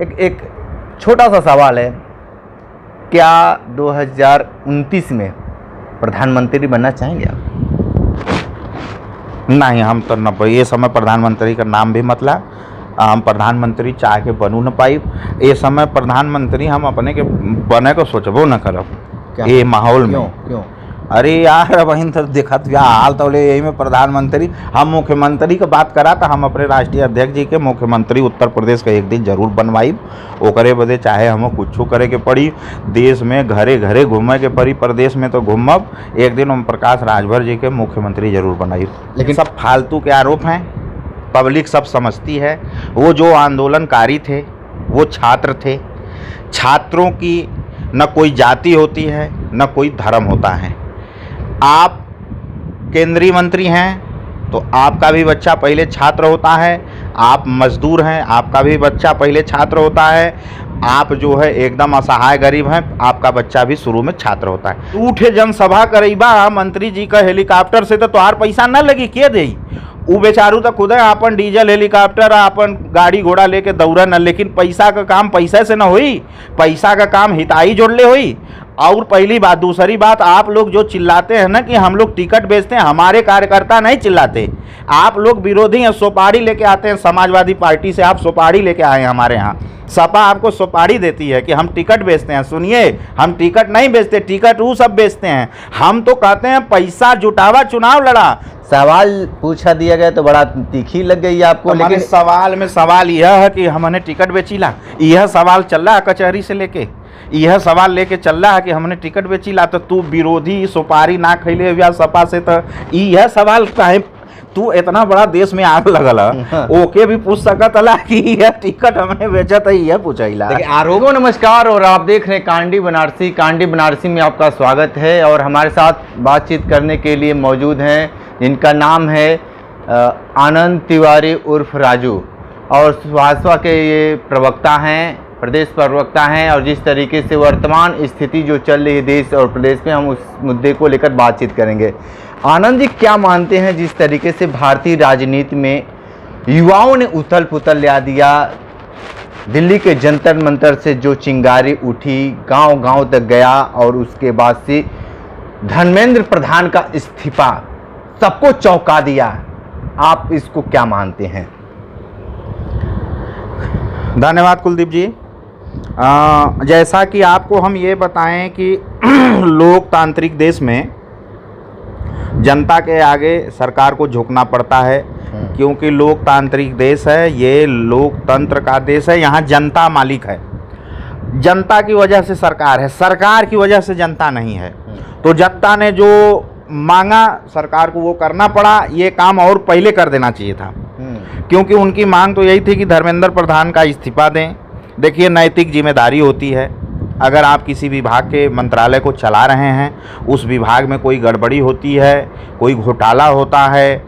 एक छोटा सा सवाल है, क्या 2029 में प्रधानमंत्री बनना चाहेंगे आप? नहीं, हम तो न ये समय प्रधानमंत्री का नाम भी मतलब हम प्रधानमंत्री चाह के बनू न पाई। ये समय प्रधानमंत्री हम अपने के बने को सोचबो न करब ये माहौल में। क्यों? अरे यार वहीं तो देखत या हाल तो यही में प्रधानमंत्री, हम मुख्यमंत्री की बात करा तो हम अपने राष्ट्रीय अध्यक्ष जी के मुख्यमंत्री उत्तर प्रदेश का एक दिन जरूर बनवाई। ओकरे बदे चाहे हम कुछ करे के पड़ी, देश में घरे घरे घूमे के पड़ी, प्रदेश में तो घूमब, एक दिन ओम प्रकाश राजभर जी के मुख्यमंत्री जरूर बनाई। लेकिन सब फालतू के आरोप हैं, पब्लिक सब समझती है। वो जो आंदोलनकारी थे वो छात्र थे। छात्रों की न कोई जाति होती है न कोई धर्म होता है। आप केंद्रीय मंत्री हैं तो आपका भी बच्चा पहले छात्र होता है, आप मजदूर हैं आपका भी बच्चा पहले छात्र होता है, आप जो है एकदम असहाय गरीब हैं आपका बच्चा भी शुरू में छात्र होता है। उठे जनसभा करीबा मंत्री जी का हेलीकॉप्टर से तो तोहार पैसा न लगी के दे, वो बेचारू तो खुद है अपन डीजल हेलीकॉप्टर अपन गाड़ी घोड़ा लेके दौड़ा न, लेकिन पैसा का काम पैसे से न होई, पैसा का काम हिताई जोड़ले होई। और पहली बात, दूसरी बात, आप लोग जो चिल्लाते हैं ना कि हम लोग टिकट बेचते हैं, हमारे कार्यकर्ता नहीं चिल्लाते, आप लोग विरोधी हैं, सुपारी लेके आते हैं। समाजवादी पार्टी से आप सुपारी लेके आए हैं हमारे यहाँ, सपा आपको सुपारी देती है कि हम टिकट बेचते हैं। सुनिए, हम टिकट नहीं बेचते, टिकट वो सब बेचते हैं। हम तो कहते हैं पैसा जुटावा चुनाव लड़ा। सवाल पूछा दिया गया तो बड़ा तीखी लग गई आपको, लेकिन सवाल में सवाल यह है कि हमने टिकट बेचीला, यह सवाल चल रहा है कचहरी से लेके, यह सवाल लेके चल रहा है कि हमने टिकट बेचीला, तो तू विरोधी सुपारी ना खैले हुआ सपा से, तो यह सवाल काहे तू इतना बड़ा देश में आग लगल ओके भी पूछ सकत हला कि यह टिकट हमने बेचा था, यह पूछला आरोपो। नमस्कार, और आप देख रहे हैं कांडी बनारसी। कांडी बनारसी में आपका स्वागत है और हमारे साथ बातचीत करने के लिए मौजूद हैं जिनका नाम है आनंद तिवारी उर्फ राजू, और भाजपा के ये प्रवक्ता हैं, प्रदेश प्रवक्ता हैं। और जिस तरीके से वर्तमान स्थिति जो चल रही है देश और प्रदेश में, हम उस मुद्दे को लेकर बातचीत करेंगे। आनंद जी, क्या मानते हैं जिस तरीके से भारतीय राजनीति में युवाओं ने उथल पुथल ला दिया, दिल्ली के जंतर मंतर से जो चिंगारी उठी गांव गांव तक गया, और उसके बाद से धर्मेंद्र प्रधान का इस्तीफा सबको चौंका दिया, आप इसको क्या मानते हैं? धन्यवाद कुलदीप जी। जैसा कि आपको हम ये बताएं कि लोकतांत्रिक देश में जनता के आगे सरकार को झुकना पड़ता है, क्योंकि लोकतांत्रिक देश है, ये लोकतंत्र का देश है, यहाँ जनता मालिक है। जनता की वजह से सरकार है, सरकार की वजह से जनता नहीं है। तो जनता ने जो मांगा सरकार को वो करना पड़ा, ये काम और पहले कर देना चाहिए था, क्योंकि उनकी मांग तो यही थी कि धर्मेंद्र प्रधान का इस्तीफा दें। देखिए, नैतिक जिम्मेदारी होती है, अगर आप किसी विभाग के मंत्रालय को चला रहे हैं, उस विभाग में कोई गड़बड़ी होती है, कोई घोटाला होता है,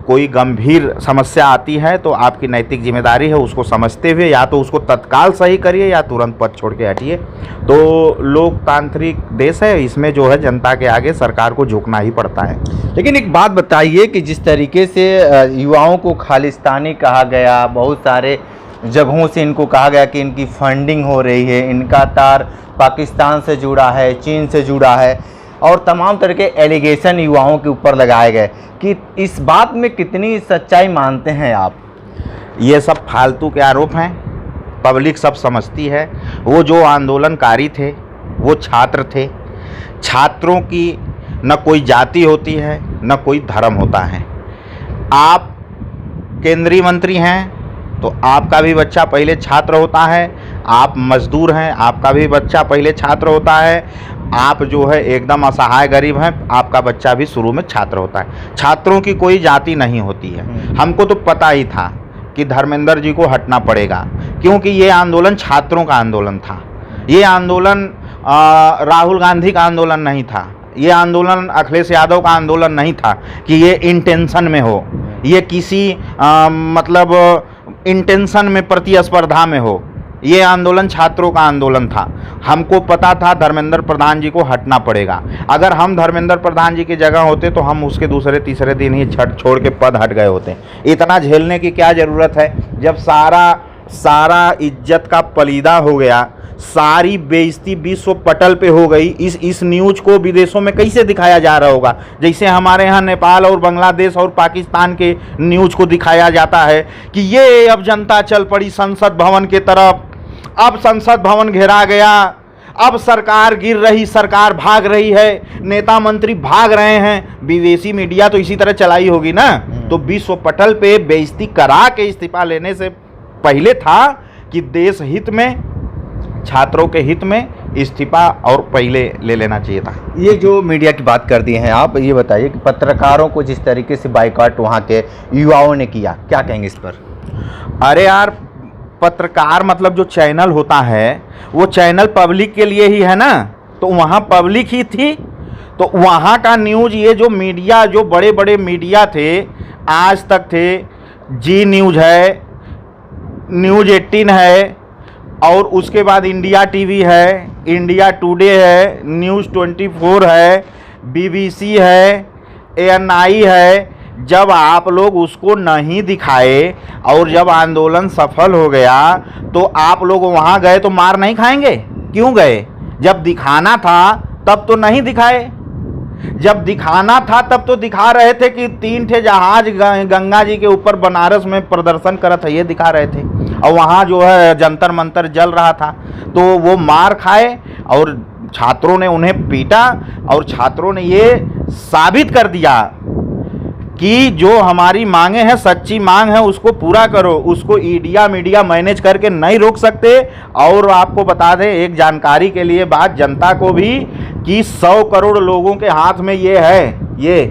कोई गंभीर समस्या आती है, तो आपकी नैतिक जिम्मेदारी है उसको समझते हुए या तो उसको तत्काल सही करिए या तुरंत पद छोड़ के हटिए। तो लोकतांत्रिक देश है, इसमें जो है जनता के आगे सरकार को झुकना ही पड़ता है। लेकिन एक बात बताइए कि जिस तरीके से युवाओं को खालिस्तानी कहा गया, बहुत सारे जगहों से इनको कहा गया कि इनकी फंडिंग हो रही है, इनका तार पाकिस्तान से जुड़ा है, चीन से जुड़ा है, और तमाम तरह के एलिगेशन युवाओं के ऊपर लगाए गए, कि इस बात में कितनी सच्चाई मानते हैं आप? ये सब फालतू के आरोप हैं, पब्लिक सब समझती है। वो जो आंदोलनकारी थे वो छात्र थे। छात्रों की न कोई जाति होती है न कोई धर्म होता है। आप केंद्रीय मंत्री हैं तो आपका भी बच्चा पहले छात्र होता है, आप मजदूर हैं आपका भी बच्चा पहले छात्र होता है, आप जो है एकदम असहाय गरीब हैं आपका बच्चा भी शुरू में छात्र होता है। छात्रों की कोई जाति नहीं होती है। हमको तो पता ही था कि धर्मेंद्र जी को हटना पड़ेगा, क्योंकि ये आंदोलन छात्रों का आंदोलन था। ये आंदोलन राहुल गांधी का आंदोलन नहीं था, ये आंदोलन अखिलेश यादव का आंदोलन नहीं था कि ये इंटेंशन में हो, ये किसी मतलब इंटेंशन में प्रतिस्पर्धा में हो। ये आंदोलन छात्रों का आंदोलन था। हमको पता था धर्मेंद्र प्रधान जी को हटना पड़ेगा। अगर हम धर्मेंद्र प्रधान जी की जगह होते तो हम उसके दूसरे तीसरे दिन ही छोड़ के पद हट गए होते। इतना झेलने की क्या ज़रूरत है जब सारा इज्जत का पलीदा हो गया, सारी बेइज्जती विश्व पटल पे हो गई। इस न्यूज को विदेशों में कैसे दिखाया जा रहा होगा? जैसे हमारे यहाँ नेपाल और बांग्लादेश और पाकिस्तान के न्यूज को दिखाया जाता है कि ये अब जनता चल पड़ी संसद भवन के तरफ, अब संसद भवन घेरा गया, अब सरकार गिर रही, सरकार भाग रही है, नेता मंत्री भाग रहे हैं। विदेशी मीडिया तो इसी तरह चलाई होगी ना। तो विश्व पटल पे बेइज्जती करा के इस्तीफा लेने से पहले था कि देश हित में, छात्रों के हित में इस्तीफा और पहले ले लेना चाहिए था। ये जो मीडिया की बात कर दी हैं आप, ये बताइए कि पत्रकारों को जिस तरीके से बाइकआउट वहाँ के युवाओं ने किया, क्या कहेंगे इस पर? अरे यार, पत्रकार मतलब जो चैनल होता है वो चैनल पब्लिक के लिए ही है ना, तो वहाँ पब्लिक ही थी। तो वहाँ का न्यूज़, ये जो मीडिया, जो बड़े बड़े मीडिया थे, आज तक थे, जी न्यूज़ है, न्यूज़ 18 है, और उसके बाद इंडिया टीवी है, इंडिया टुडे है, न्यूज़ 24 है, BBC है, ANI है। जब आप लोग उसको नहीं दिखाए और जब आंदोलन सफल हो गया तो आप लोग वहाँ गए तो मार नहीं खाएंगे? क्यों गए? जब दिखाना था तब तो नहीं दिखाए। जब दिखाना था तब तो दिखा रहे थे कि 3 ठे जहाज गंगा जी के ऊपर बनारस में प्रदर्शन करत है, ये दिखा रहे थे। और वहाँ जो है जंतर मंतर जल रहा था, तो वो मार खाए और छात्रों ने उन्हें पीटा, और छात्रों ने ये साबित कर दिया कि जो हमारी मांगे हैं, सच्ची मांग है, उसको पूरा करो। उसको मीडिया मैनेज करके नहीं रोक सकते। और आपको बता दें एक जानकारी के लिए बात, जनता को भी, कि 100 करोड़ लोगों के हाथ में ये है, ये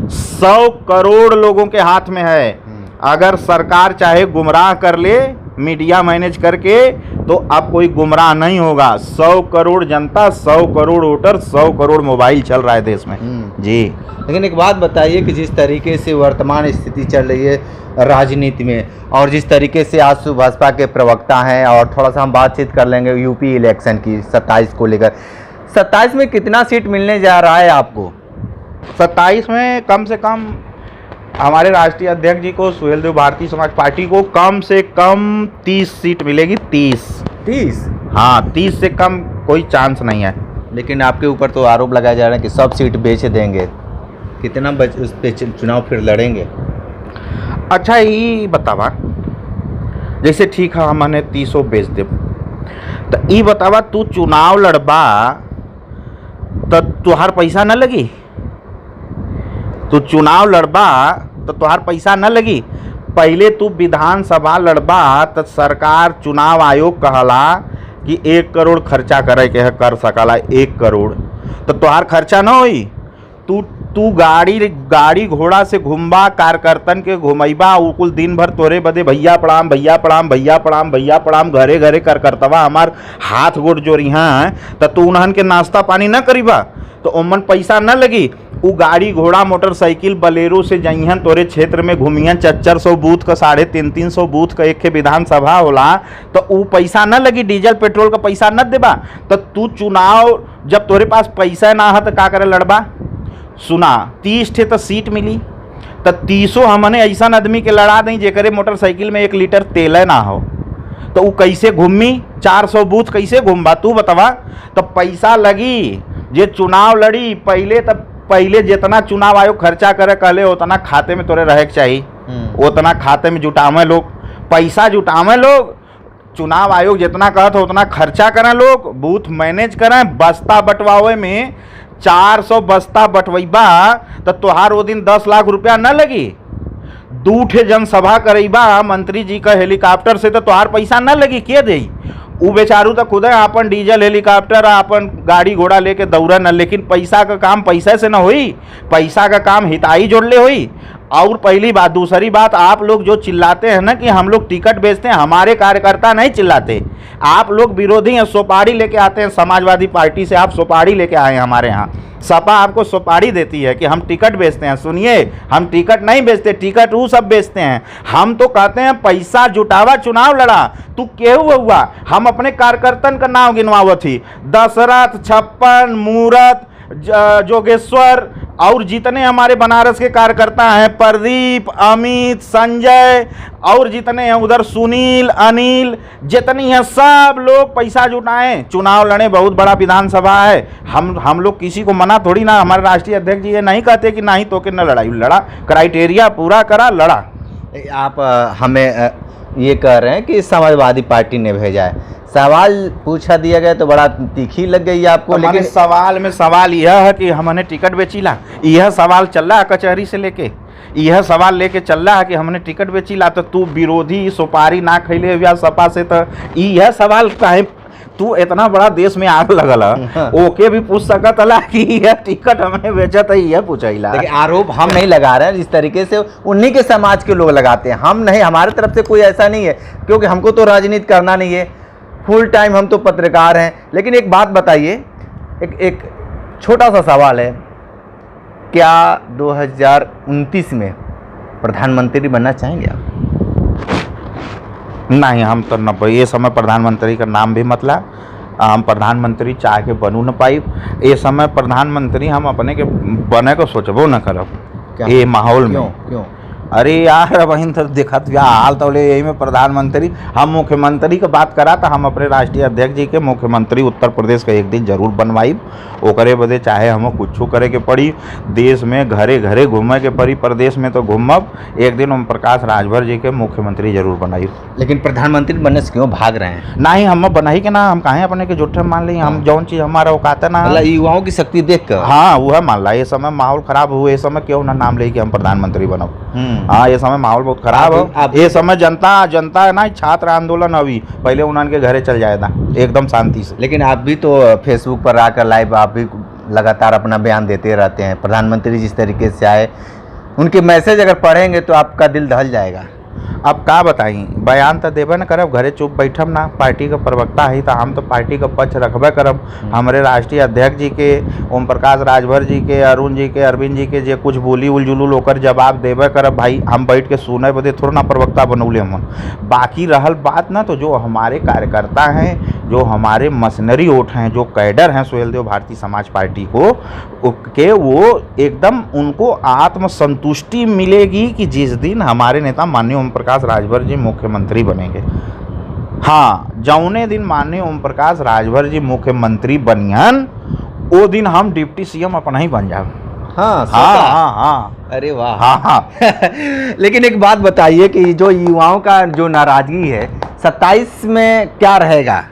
100 करोड़ लोगों के हाथ में है। अगर सरकार चाहे गुमराह कर ले मीडिया मैनेज करके, तो अब कोई गुमराह नहीं होगा। 100 करोड़ जनता, 100 करोड़ वोटर, 100 करोड़ मोबाइल चल रहा है देश में जी। लेकिन एक बात बताइए कि जिस तरीके से वर्तमान स्थिति चल रही है राजनीति में, और जिस तरीके से आज भाजपा के प्रवक्ता हैं, और थोड़ा सा हम बातचीत कर लेंगे यूपी इलेक्शन की 27 को लेकर। 27 में कितना सीट मिलने जा रहा है आपको? 27 में कम से कम हमारे राष्ट्रीय अध्यक्ष जी को, सुहेलदेव भारतीय समाज पार्टी को, कम से कम 30 सीट मिलेगी। 30? हाँ, 30 से कम कोई चांस नहीं है। लेकिन आपके ऊपर तो आरोप लगाया जा रहा है कि सब सीट बेच देंगे, कितना उस पे चुनाव फिर लड़ेंगे? अच्छा, ये बतावा, जैसे ठीक है हमने 30 बेच दे, तो ये बतावा तू चुनाव लड़बा तो तुहार पैसा न लगी? तू चुनाव लड़बा तो तुहार पैसा न लगी? पहले तू विधानसभा लड़बा तो सरकार, चुनाव आयोग कहला कि 1 करोड़ खर्चा करे के है, कर सकला 1 करोड़, तो तुहार खर्चा न होई। तू गाड़ी घोड़ा से घुमबा, कार्यकर्तन के घुमैबा, कुल दिन भर तोरे बदे भैया प्रणाम, भैया प्रणाम, भैया प्रणाम, भैया प्रणाम, घरे घरे कार्यकर्तवा हमार हाथ गोड़ जोड़िहा, तो तू उन्हन के नाश्ता पानी न करीबा, तो उमन पैसा न लगी। उ गाड़ी घोड़ा मोटरसाइकिल बलेरो से जइहन तोरे क्षेत्र में घूमियन, 400 बूथ का, 350 बूथ का एक विधानसभा होला, तो उ पैसा न लगी, डीजल पेट्रोल का पैसा न देबा। तो तू चुनाव, जब तोरे पास पैसा ना है तो का करे लड़बा? सुना, 30 ठे तो सीट मिली, तो 30 हमने ऐसा आदमी के लड़ा दें जेकरे मोटरसाइकिल में 1 लीटर तेल ना हो, तो वो कैसे घूमी? 400 बूथ कैसे घूमबा तू बतावा? तो पैसा लगी। जे चुनाव लड़ी पहले जितना चुनाव आयोग खर्चा करे कहले उतना खाते में तोरे रहे के चाहिए, उतना खाते में जुटावे लोग, पैसा जुटावे लोग। चुनाव आयोग जितना कहत हो उतना खर्चा करें लोग, बूथ मैनेज करें, बस्ता बंटवावे में 400 बस्ता बंटवाइबा तो तोहार वो दिन 10 लाख रुपया न लगी। 2 ठे जनसभा करेबा मंत्री जी का हेलीकॉप्टर से, तो तोहार पैसा न लगी, के दे? उ बेचारू तो खुद अपन डीजल हेलीकॉप्टर, अपन गाड़ी घोड़ा लेके दौड़ा न, लेकिन पैसा का काम पैसा से न होई, पैसा का काम हिताई जोड़ले होई। और पहली बात, दूसरी बात, आप लोग जो चिल्लाते हैं ना कि हम लोग टिकट बेचते हैं, हमारे कार्यकर्ता नहीं चिल्लाते। आप लोग विरोधी हैं, सुपारी लेके आते हैं, समाजवादी पार्टी से आप सुपारी लेके आए हैं हमारे यहाँ, सपा आपको सुपारी देती है कि हम टिकट बेचते हैं। सुनिए, हम टिकट नहीं बेचते, टिकट वो सब बेचते हैं। हम तो कहते हैं पैसा जुटावा, चुनाव लड़ा। तू केहू हुआ, हम अपने कार्यकर्तन का नाम गिनवावत थी, दशरथ, छप्पन, मूरत, जोगेश्वर और जितने हमारे बनारस के कार्यकर्ता हैं, प्रदीप, अमित, संजय और जितने हैं उधर सुनील, अनिल, जितनी हैं, सब लोग पैसा जुटाएं, चुनाव लड़े। बहुत बड़ा विधानसभा है। हम लोग किसी को मना थोड़ी ना, हमारे राष्ट्रीय अध्यक्ष जी ये नहीं कहते कि नहीं तो के न लड़ाई, लड़ा, क्राइटेरिया पूरा करा, लड़ा। आप हमें ये कह रहे हैं कि समाजवादी पार्टी ने भेजा है, सवाल पूछा दिया गया तो बड़ा तीखी लग गई आपको। तो लेकिन सवाल में सवाल यह है कि हमने टिकट बेचीला, यह सवाल चल रहा है कचहरी से लेके, यह सवाल लेके चल रहा है कि हमने टिकट बेचीला तो तू विरोधी सुपारी ना खैले हुआ सपा से, तो यह सवाल काहे तू इतना बड़ा देश में आग लगल ओके भी पूछ सकत हला कि यह टिकट हमने बेचा था, यह पूछला। लेकिन आरोप हम नहीं लगा रहे हैं, जिस तरीके से उन्हीं के समाज के लोग लगाते हैं, हम नहीं, हमारे तरफ से कोई ऐसा नहीं है, क्योंकि हमको तो राजनीति करना नहीं है, फुल टाइम हम तो पत्रकार हैं। लेकिन एक बात बताइए, एक छोटा सा सवाल है, क्या 2029 में प्रधानमंत्री बनना चाहेंगे आप? नहीं, हम तो न, ये समय प्रधानमंत्री का नाम भी मतलब हम प्रधानमंत्री चाह के बनू न पाई। ये समय प्रधानमंत्री हम अपने के बने को सोचबो न करब ये माहौल में। क्यों? अरे यार, अब अहिन तो देखत व्या हाल तो यही में प्रधानमंत्री, हम मुख्यमंत्री की बात करा तो हम अपने राष्ट्रीय अध्यक्ष जी के मुख्यमंत्री उत्तर प्रदेश का एक दिन जरूर बनवाई। ओकरे बदे चाहे हम कुछ करे के पड़ी, देश में घरे घरे घूमे के पड़ी, प्रदेश में तो घूमब, एक दिन ओम प्रकाश राजभर जी के मुख्यमंत्री जरूर बनाई। लेकिन प्रधानमंत्री बनने से क्यों भाग रहे हैं? नहीं, हम बनाई के ना, हम कहें अपने के झूठे मान ली, हम जौन चीज हमारा औकात है ना, युवाओं की शक्ति देख कर। हाँ वो है मान ला। ये समय माहौल खराब हुए, ये समय क्यों ना नाम ले कि हम प्रधानमंत्री बनो। हाँ, ये समय माहौल बहुत खराब है। ये समय जनता है ना, छात्र आंदोलन अभी पहले उन्होंने घरे चल जाए था एकदम शांति से। लेकिन आप भी तो फेसबुक पर आकर लाइव आप भी लगातार अपना बयान देते रहते हैं। प्रधानमंत्री जिस तरीके से आए, उनके मैसेज अगर पढ़ेंगे तो आपका दिल दहल जाएगा। अब का बताई, बयान तो देवे न करब, घरे चुप बैठब ना, पार्टी का प्रवक्ता है तो हम तो पार्टी का पक्ष रखबे करब। हमारे राष्ट्रीय अध्यक्ष जी के, ओम प्रकाश राजभर जी के, अरुण जी के, अरविंद जी के जे कुछ बोली उलझुल ओकर जवाब देवे करब भाई। हम बैठ के सुने बदे थोड़ा ना प्रवक्ता बनौले हमन। बाकी रहल बात ना, तो जो हमारे कार्यकर्ता हैं, जो हमारे मशीनरी वोट हैं, जो कैडर हैं सुहेलदेव भारतीय समाज पार्टी को के, वो एकदम उनको आत्मसंतुष्टि मिलेगी कि जिस दिन हमारे नेता माननीय ओम प्रकाश राजभर जी मुख्यमंत्री बनेंगे। हाँ, जौने दिन माननीय ओम प्रकाश राजभर जी मुख्यमंत्री बनियन, वो दिन हम डिप्टी सीएम अपना ही बन जाए। हाँ हाँ हाँ हाँ, अरे वाह। हाँ हाँ। लेकिन एक बात बताइए कि जो युवाओं का जो नाराजगी है 27 में क्या रहेगा?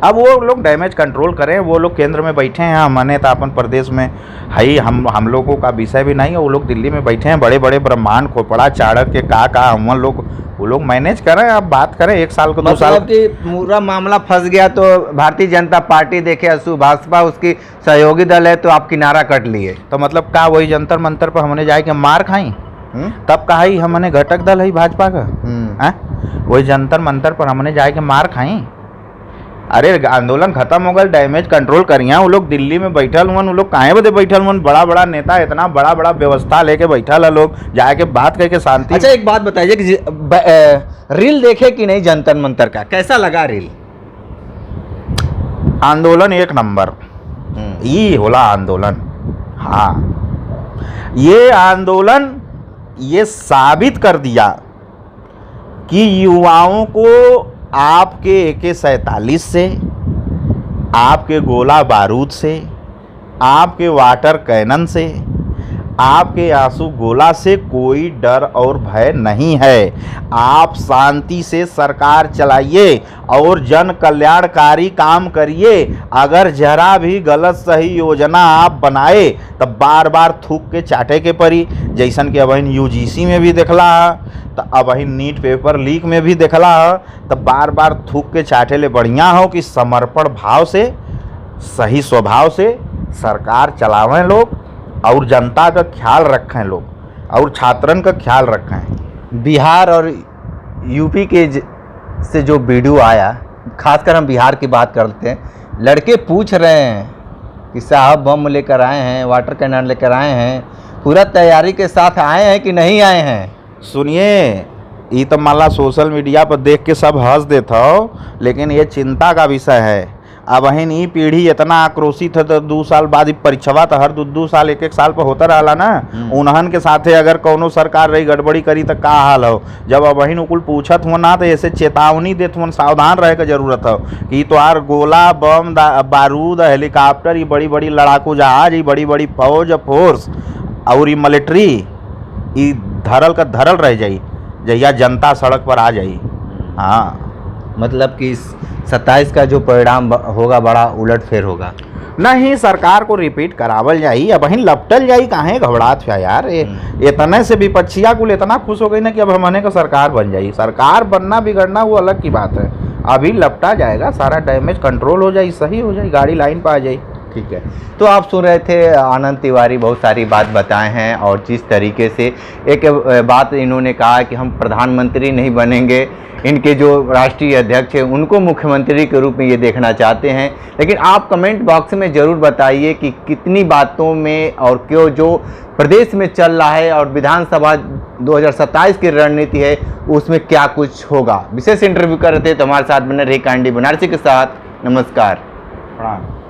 अब वो लोग डैमेज कंट्रोल करें, वो लोग केंद्र में बैठे हैं, हमने तो अपन प्रदेश में है, हम लोगों का विषय भी नहीं है। वो लोग दिल्ली में बैठे हैं, बड़े बड़े ब्रह्मांड खोपड़ा चाणक के का हम लोग, वो लोग मैनेज करें। अब बात करें 1 साल को 2 साल कि पूरा मामला फंस गया तो भारतीय जनता पार्टी देखे असु भाजपा उसकी सहयोगी दल है तो आप किनारा कट लिए, तो मतलब का वही जंतर मंतर पर हमने जाके मार खाई, तब कहा ही हमने घटक दल है भाजपा का। वही जंतर मंतर पर हमने जाके मार खाई। अरे आंदोलन खत्म हो गल, डैमेज कंट्रोल करिया, वो लोग दिल्ली में बैठल हुआ, वो लोग काहे बदे बैठल हुआ, बड़ा बड़ा नेता, इतना बड़ा बड़ा व्यवस्था लेके बैठल है, लोग जाके बात करके शांति। अच्छा एक बात बताइए कि रील देखे कि नहीं जंतर मंतर का, कैसा लगा रील? आंदोलन एक नंबर, ये होला आंदोलन। हाँ, ये आंदोलन ये साबित कर दिया कि युवाओं को आपके AK-47 से, आपके गोला बारूद से, आपके वाटर कैनन से, आपके आंसू गोला से कोई डर और भय नहीं है। आप शांति से सरकार चलाइए और जन कल्याणकारी काम करिए। अगर जरा भी गलत सही योजना आप बनाए तो बार बार थूक के चाटे के परी, जैसन कि अब UGC में भी देखला है, तो अब नीट पेपर लीक में भी देखला है, तो बार बार थूक के चाटे ले बढ़िया हो कि समर्पण भाव से, सही स्वभाव से सरकार चलावें लोग और जनता का ख्याल रखें लोग और छात्रन का ख्याल रखें। बिहार और यूपी के से जो वीडियो आया, खासकर हम बिहार की बात करते हैं, लड़के पूछ रहे हैं कि साहब बम लेकर आए हैं, वाटर कैनन लेकर आए हैं, पूरा तैयारी के साथ आए हैं कि नहीं आए हैं? सुनिए, ये तो माला सोशल मीडिया पर देख के सब हंस देता हो, लेकिन ये चिंता का विषय है। अब हिन ई पीढ़ी इतना आक्रोशित है तो 2 साल बाद ही परीक्षवा तो हर 2 साल 1 साल पर होता रहला ना। उन्हन के साथे अगर कौनो सरकार रही गड़बड़ी करी तो का हाल हो। जब अब हिन उकुल पूछत हो ना तो ऐसे चेतावनी देत हो, सावधान रहे के जरूरत हो कि तोहार गोला बम बारूद हेलीकॉप्टर, ये बड़ी बड़ी लड़ाकू जहाज, ये बड़ी बड़ी फौज फोर्स और ये मिलिट्री ये धरल का धरल रह जाई जहिया जनता सड़क पर आ जाई। हाँ, मतलब कि 27 का जो परिणाम होगा बड़ा उलटफेर होगा। नहीं, सरकार को रिपीट करावल जाई। अब हिन लपटल जाई, काहे घबरात है यार। इतने से विपक्षिया कुल इतना खुश हो गई ना कि अब हमने का सरकार बन जाई। सरकार बनना बिगड़ना वो अलग की बात है, अभी लपटा जाएगा, सारा डैमेज कंट्रोल हो जाए, सही हो जाए, गाड़ी लाइन पर आ जाए। ठीक है, तो आप सुन रहे थे आनंद तिवारी बहुत सारी बात बताए हैं और जिस तरीके से एक बात इन्होंने कहा कि हम प्रधानमंत्री नहीं बनेंगे, इनके जो राष्ट्रीय अध्यक्ष हैं उनको मुख्यमंत्री के रूप में ये देखना चाहते हैं। लेकिन आप कमेंट बॉक्स में ज़रूर बताइए कि कितनी बातों में और क्यों जो प्रदेश में चल रहा है और विधानसभा 2027 की रणनीति है उसमें क्या कुछ होगा। विशेष इंटरव्यू कर रहे थे तो हमारे साथ बने रही कांडी बनारसी के साथ। नमस्कार, प्रणाम।